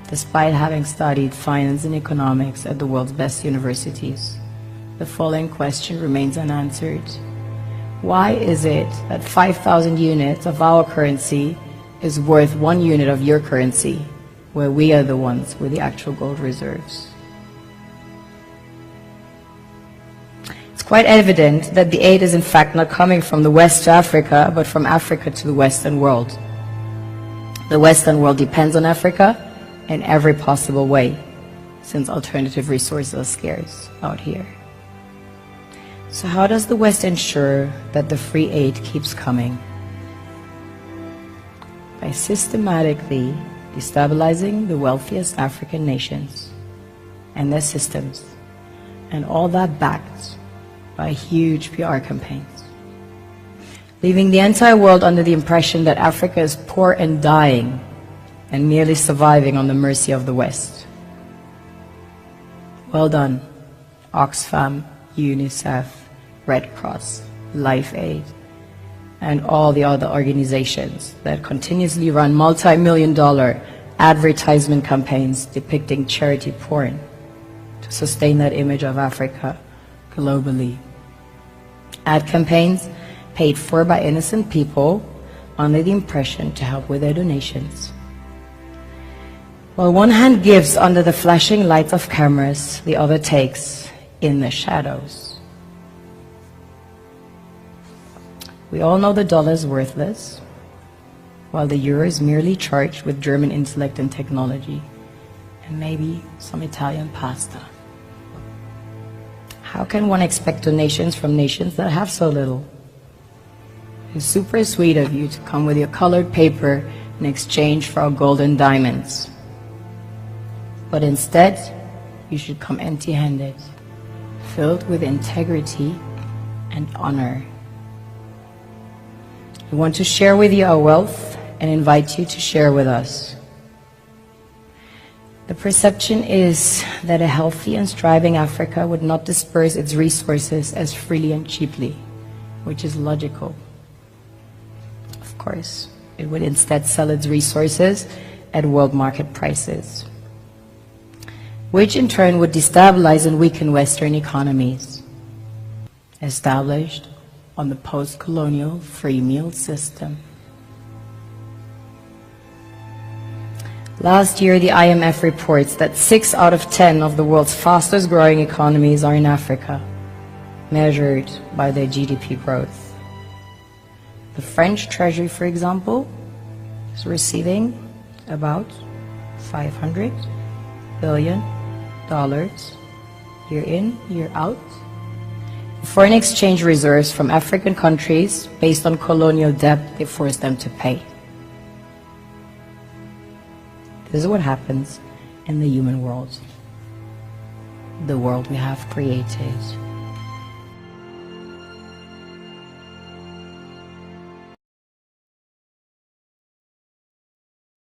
Despite having studied finance and economics at the world's best universities, the following question remains unanswered. Why is it that 5,000 units of our currency is worth 1 unit of your currency, where we are the ones with the actual gold reserves? It's quite evident that the aid is in fact not coming from the West to Africa, but from Africa to the Western world. The Western world depends on Africa in every possible way, since alternative resources are scarce out here. So how does the West ensure that the free aid keeps coming? By systematically destabilizing the wealthiest African nations and their systems, and all that backed by huge PR campaigns, leaving the entire world under the impression that Africa is poor and dying and merely surviving on the mercy of the West. Well done, Oxfam, UNICEF, Red Cross, Life Aid, and all the other organizations that continuously run multi-million-dollar advertisement campaigns depicting charity porn to sustain that image of Africa globally. Ad campaigns paid for by innocent people under the impression to help with their donations. While one hand gives under the flashing lights of cameras, the other takes in the shadows. We all know the dollar is worthless, while the euro is merely charged with German intellect and technology, and maybe some Italian pasta. How can one expect donations from nations that have so little? It's super sweet of you to come with your colored paper in exchange for our gold and diamonds. But instead, you should come empty-handed, filled with integrity and honor. We want to share with you our wealth and invite you to share with us. The perception is that a healthy and striving Africa would not disperse its resources as freely and cheaply, which is logical. Of course, it would instead sell its resources at world market prices, which in turn would destabilize and weaken Western economies, established on the post-colonial free meal system. Last year, the IMF reports that 6 out of 10 of the world's fastest growing economies are in Africa, measured by their GDP growth. The French Treasury, for example, is receiving about $500 billion year in, year out. Foreign exchange reserves from African countries based on colonial debt they forced them to pay. This is what happens in the human world, the world we have created.